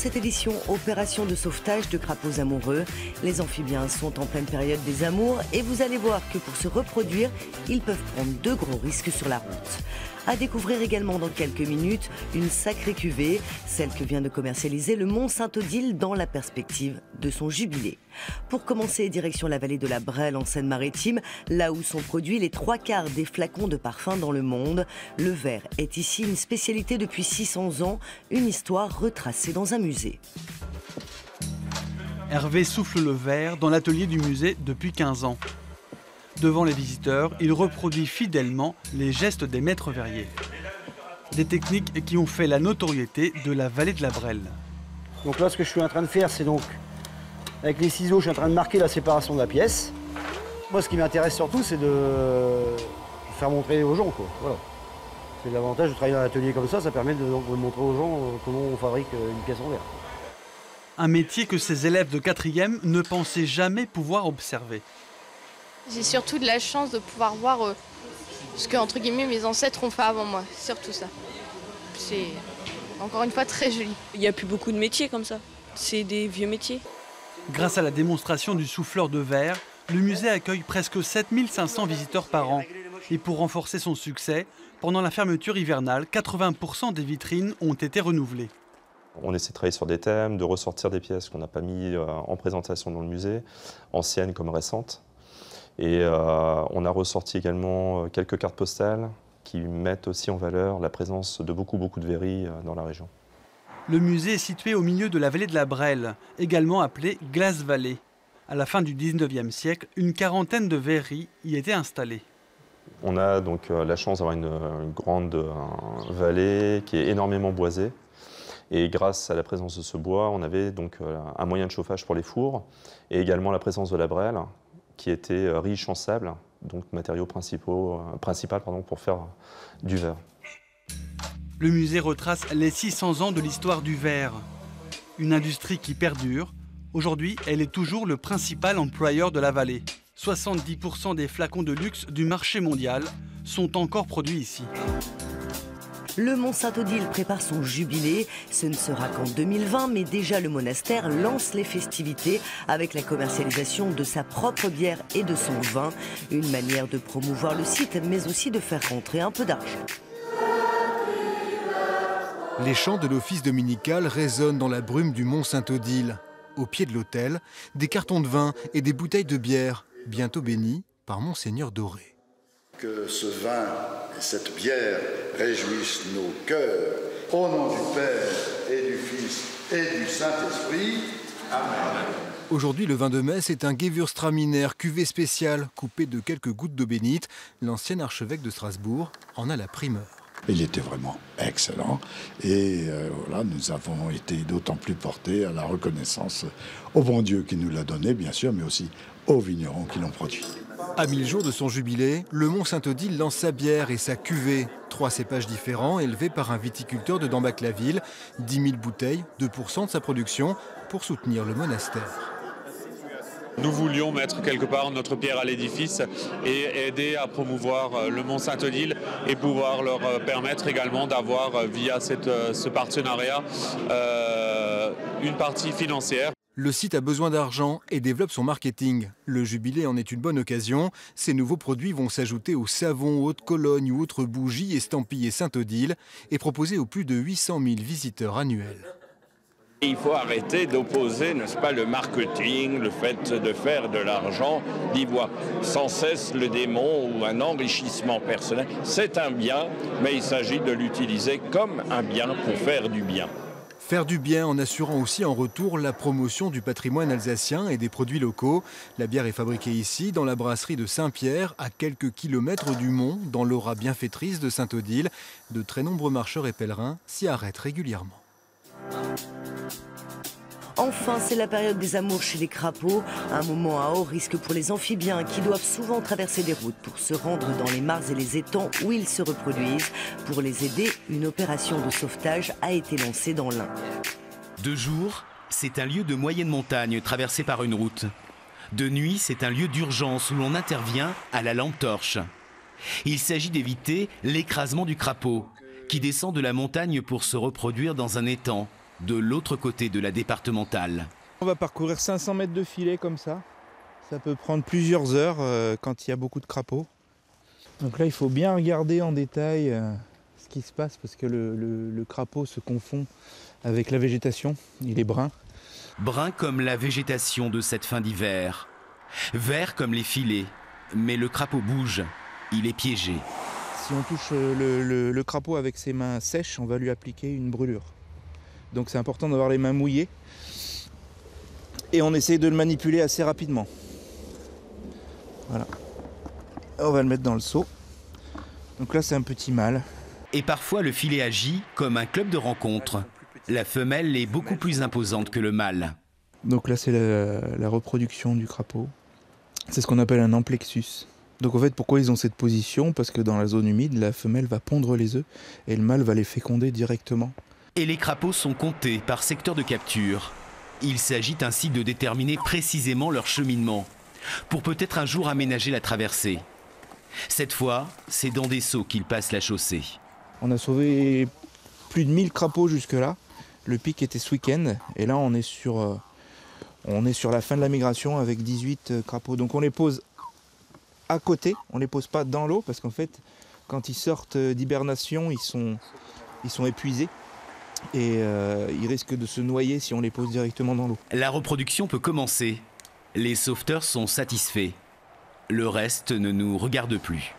cette édition, opération de sauvetage de crapauds amoureux. Les amphibiens sont en pleine période des amours et vous allez voir que pour se reproduire, ils peuvent prendre de gros risques sur la route. À découvrir également dans quelques minutes une sacrée cuvée, celle que vient de commercialiser le Mont-Saint-Odile dans la perspective de son jubilé. Pour commencer, direction la vallée de la Brelle en Seine-Maritime, là où sont produits les 3/4 des flacons de parfum dans le monde. Le verre est ici une spécialité depuis 600 ans, une histoire retracée dans un musée. Hervé souffle le verre dans l'atelier du musée depuis 15 ans. Devant les visiteurs, il reproduit fidèlement les gestes des maîtres verriers. Des techniques qui ont fait la notoriété de la vallée de la Brelle. Donc là, ce que je suis en train de faire, c'est donc, avec les ciseaux, je suis en train de marquer la séparation de la pièce. Moi, ce qui m'intéresse surtout, c'est de faire montrer aux gens, quoi. Voilà. C'est l'avantage de travailler dans un atelier comme ça permet de montrer aux gens comment on fabrique une pièce en verre. Un métier que ses élèves de 4e ne pensaient jamais pouvoir observer. J'ai surtout de la chance de pouvoir voir ce que, entre guillemets, mes ancêtres ont fait avant moi. C'est surtout ça. C'est, encore une fois, très joli. Il n'y a plus beaucoup de métiers comme ça. C'est des vieux métiers. Grâce à la démonstration du souffleur de verre, le musée accueille presque 7500 visiteurs par an. Et pour renforcer son succès, pendant la fermeture hivernale, 80% des vitrines ont été renouvelées. On essaie de travailler sur des thèmes, de ressortir des pièces qu'on n'a pas mis en présentation dans le musée, anciennes comme récentes. Et on a ressorti également quelques cartes postales qui mettent aussi en valeur la présence de beaucoup de verreries dans la région. Le musée est situé au milieu de la vallée de la Brelle, également appelée Glace Valley. À la fin du 19e siècle, une quarantaine de verreries y étaient installées. On a donc la chance d'avoir une grande vallée qui est énormément boisée. Et grâce à la présence de ce bois, on avait donc un moyen de chauffage pour les fours et également la présence de la Brelle, qui était riche en sable, donc matériau principal pour faire du verre. Le musée retrace les 600 ans de l'histoire du verre. Une industrie qui perdure. Aujourd'hui, elle est toujours le principal employeur de la vallée. 70% des flacons de luxe du marché mondial sont encore produits ici. Le Mont-Saint-Odile prépare son jubilé. Ce ne sera qu'en 2020, mais déjà le monastère lance les festivités avec la commercialisation de sa propre bière et de son vin. Une manière de promouvoir le site, mais aussi de faire rentrer un peu d'argent. Les chants de l'office dominical résonnent dans la brume du Mont-Saint-Odile. Au pied de l'autel, des cartons de vin et des bouteilles de bière, bientôt bénies par Monseigneur Doré. Que ce vin et cette bière réjouissent nos cœurs. Au nom du Père et du Fils et du Saint-Esprit. Amen. Aujourd'hui, le vin de Metz est un Gewürztraminer cuvée spéciale, coupé de quelques gouttes d'eau bénite. L'ancien archevêque de Strasbourg en a la primeur. Il était vraiment excellent et voilà, nous avons été d'autant plus portés à la reconnaissance au bon Dieu qui nous l'a donné, bien sûr, mais aussi aux vignerons qui l'ont produit. À 1000 jours de son jubilé, le Mont-Saint-Odile lance sa bière et sa cuvée. 3 cépages différents élevés par un viticulteur de Dambach-la-Ville. 10 000 bouteilles, 2% de sa production, pour soutenir le monastère. Nous voulions mettre quelque part notre pierre à l'édifice et aider à promouvoir le Mont-Saint-Odile et pouvoir leur permettre également d'avoir, via ce partenariat, une partie financière. Le site a besoin d'argent et développe son marketing. Le jubilé en est une bonne occasion. Ces nouveaux produits vont s'ajouter aux savons, haute Cologne ou autres bougies estampillées Saint-Odile et proposés aux plus de 800 000 visiteurs annuels. Il faut arrêter d'opposer, n'est-ce pas, le marketing, le fait de faire de l'argent, d'y voir sans cesse le démon ou un enrichissement personnel. C'est un bien, mais il s'agit de l'utiliser comme un bien pour faire du bien. Faire du bien en assurant aussi en retour la promotion du patrimoine alsacien et des produits locaux. La bière est fabriquée ici, dans la brasserie de Saint-Pierre, à quelques kilomètres du Mont, dans l'aura bienfaitrice de Saint-Odile. De très nombreux marcheurs et pèlerins s'y arrêtent régulièrement. Enfin, c'est la période des amours chez les crapauds, un moment à haut risque pour les amphibiens qui doivent souvent traverser des routes pour se rendre dans les mares et les étangs où ils se reproduisent. Pour les aider, une opération de sauvetage a été lancée dans l'Ain. De jour, c'est un lieu de moyenne montagne traversé par une route. De nuit, c'est un lieu d'urgence où l'on intervient à la lampe torche. Il s'agit d'éviter l'écrasement du crapaud qui descend de la montagne pour se reproduire dans un étang de l'autre côté de la départementale. On va parcourir 500 mètres de filet comme ça. Ça peut prendre plusieurs heures quand il y a beaucoup de crapauds. Donc là, il faut bien regarder en détail ce qui se passe parce que le crapaud se confond avec la végétation. Il est brun. Brun comme la végétation de cette fin d'hiver. Vert comme les filets. Mais le crapaud bouge. Il est piégé. Si on touche le crapaud avec ses mains sèches, on va lui appliquer une brûlure. Donc c'est important d'avoir les mains mouillées. Et on essaye de le manipuler assez rapidement. Voilà. On va le mettre dans le seau. Donc là, c'est un petit mâle. Et parfois, le filet agit comme un club de rencontre. La femelle est beaucoup plus imposante que le mâle. Donc là, c'est la reproduction du crapaud. C'est ce qu'on appelle un amplexus. Donc en fait, pourquoi ils ont cette position? Parce que dans la zone humide, la femelle va pondre les œufs et le mâle va les féconder directement. Et les crapauds sont comptés par secteur de capture. Il s'agit ainsi de déterminer précisément leur cheminement, pour peut-être un jour aménager la traversée. Cette fois, c'est dans des seaux qu'ils passent la chaussée. On a sauvé plus de 1000 crapauds jusque-là. Le pic était ce week-end et là on est sur la fin de la migration avec 18 crapauds. Donc on les pose à côté, on les pose pas dans l'eau parce qu'en fait quand ils sortent d'hibernation ils sont épuisés et ils risquent de se noyer si on les pose directement dans l'eau. La reproduction peut commencer. Les sauveteurs sont satisfaits. Le reste ne nous regarde plus.